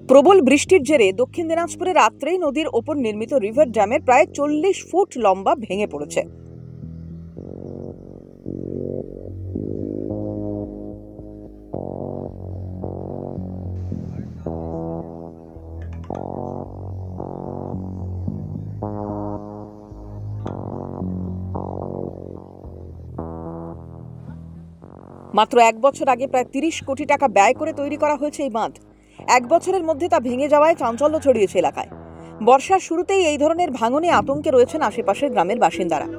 প্রবল বৃষ্টির জেরে দক্ষিণ দিনাজপুরে রাত্রেই নদীর ওপর নির্মিত রিভার ড্যামের প্রায় 40 ফুট লম্বা ভেঙে পড়েছে। মাত্র 1 বছর আগে প্রায় 30 কোটি টাকা ব্যয় করে তৈরি করা হয়েছে এই বাঁধ। 1 বছরের মধ্যে তা ভেঙে যাওয়ায় চাঞ্চল্য ছড়িয়েছে এলাকায়। বর্ষার শুরুতেই এই ধরনের ভাঙনে আতঙ্কে রয়েছেন আশেপাশের গ্রামের বাসিন্দারা।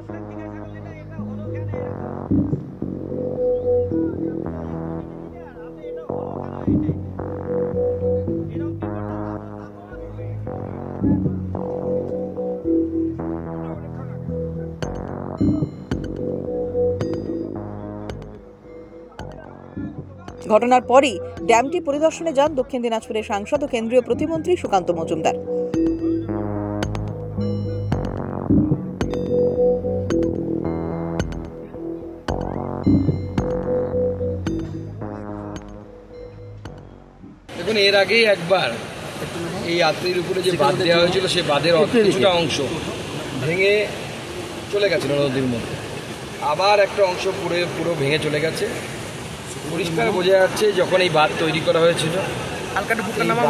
ঘটনার পরই ড্যামটি পরিদর্শনে যান দক্ষিণ দিনাজপুরের সাংসদ ও কেন্দ্রীয় প্রতিমন্ত্রী সুকান্ত মজুমদার। দেখুন, এর আগেই একবার এই যাত্রীর উপরে যে বাঁধ দেওয়া হয়েছিল সে বাঁধের কিছুটা অংশ ভেঙে চলে গেছিল নদীর মধ্যে। আবার একটা অংশ পুরো ভেঙে চলে গেছে। পরিষ্কার বোঝা যাচ্ছে যখন এই বাঁধ তৈরি করা হয়েছিল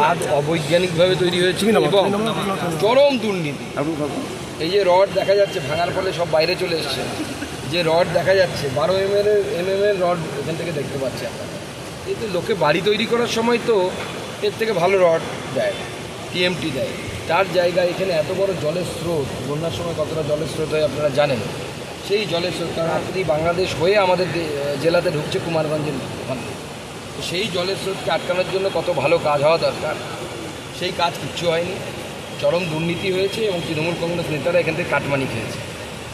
বাঁধ অবৈজ্ঞানিকভাবে তৈরি হয়েছিল এবং চরম দুর্নীতি। এই যে রড দেখা যাচ্ছে ভাঙার ফলে সব বাইরে চলে এসছে, যে রড দেখা যাচ্ছে 12 mm এর রড এখান থেকে দেখতে পাচ্ছি আপনারা। কিন্তু লোকে বাড়ি তৈরি করার সময় তো এর থেকে ভালো রড দেয়, TMT দেয়। তার জায়গায় এখানে এত বড় জলের স্রোত, বন্যার সময় কতটা জলের স্রোত হয় আপনারা জানেন। সেই জলের স্রোত কারণ আপনি বাংলাদেশ হয়ে আমাদের জেলাতে ঢুকছে কুমারগঞ্জের ওখানে, তো সেই জলের স্রোতকে আটকানোর জন্য কত ভালো কাজ হওয়া দরকার, সেই কাজ কিচ্ছু হয়নি। চরম দুর্নীতি হয়েছে এবং তৃণমূল কংগ্রেস নেতারা এখান থেকে কাটমানি খেয়েছে।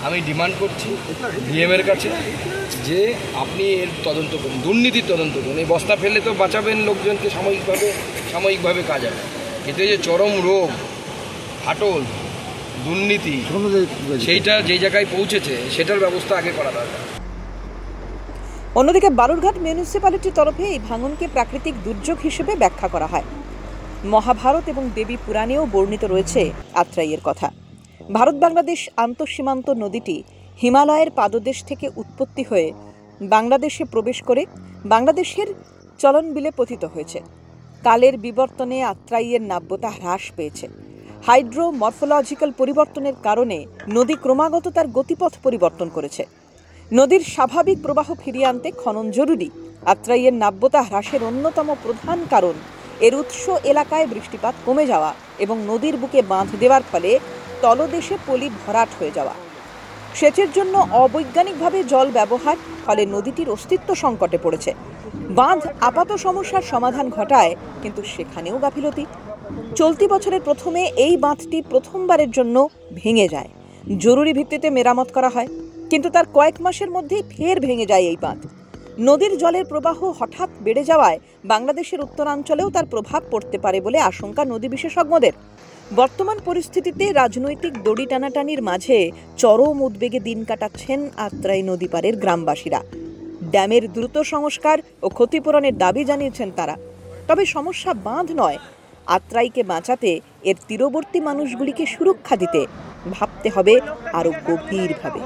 আমি ডিমান্ড করছি ডিএমের কাছে যে আপনি এর তদন্ত করুন, দুর্নীতির তদন্ত করুন। এই বস্তা ফেললে তো বাঁচাবেন লোকজনকে, সাময়িকভাবে কাজ হবে, কিন্তু এই যে চরম রোগ, ফাটল, দুর্নীতি সেইটা যেই জায়গায় পৌঁছেছে সেটার ব্যবস্থা আগে করা দরকার। অন্যদিকে বালুরঘাট মিউনিসিপ্যালিটির তরফে এই ভাঙনকে প্রাকৃতিক দুর্যোগ হিসেবে ব্যাখ্যা করা হয়। মহাভারত এবং দেবী পুরাণেও বর্ণিত রয়েছে আত্রাইয়ের কথা। ভারত বাংলাদেশ আন্তঃসীমান্ত নদীটি হিমালয়ের পাদদেশ থেকে উৎপত্তি হয়ে বাংলাদেশে প্রবেশ করে বাংলাদেশের চলনবিলে পতিত হয়েছে। কালের বিবর্তনে আত্রাইয়ের নাব্যতা হ্রাস পেয়েছে। হাইড্রোমরফোলজিক্যাল পরিবর্তনের কারণে নদী ক্রমাগত তার গতিপথ পরিবর্তন করেছে। নদীর স্বাভাবিক প্রবাহ ফিরিয়ে আনতে খনন জরুরি। আত্রাইয়ের নাব্যতা হ্রাসের অন্যতম প্রধান কারণ এর উৎস এলাকায় বৃষ্টিপাত কমে যাওয়া এবং নদীর বুকে বাঁধ দেওয়ার ফলে তলদেশে পলি ভরাট হয়ে যাওয়া। সেচের জন্য অবৈজ্ঞানিকভাবে জল ব্যবহার, ফলে নদীটির অস্তিত্ব সংকটে পড়েছে। বাঁধ আপাত সমস্যার সমাধান ঘটায়, কিন্তু সেখানেও গাফিলতি। চলতি বছরের প্রথমে এই বাঁধটি প্রথমবারের জন্য ভেঙে যায়। জরুরি ভিত্তিতে মেরামত করা হয়, কিন্তু তার কয়েক মাসের মধ্যেই ফের ভেঙে যায় এই বাঁধ। নদীর জলের প্রবাহ হঠাৎ বেড়ে যাওয়ায় বাংলাদেশের উত্তরাঞ্চলেও তার প্রভাব পড়তে পারে বলে আশঙ্কা নদী বিশেষজ্ঞদের। বর্তমান পরিস্থিতিতে রাজনৈতিক দড়ি টানাটানির মাঝে চরম উদ্বেগে দিন কাটাচ্ছেন আত্রাই নদী পাড়ের গ্রামবাসীরা। ড্যামের দ্রুত সংস্কার ও ক্ষতিপূরণের দাবি জানিয়েছেন তারা। তবে সমস্যা বাঁধ নয়, আত্রাইকে বাঁচাতে এর তীরবর্তী মানুষগুলিকে সুরক্ষা দিতে ভাবতে হবে আরও গভীরভাবে।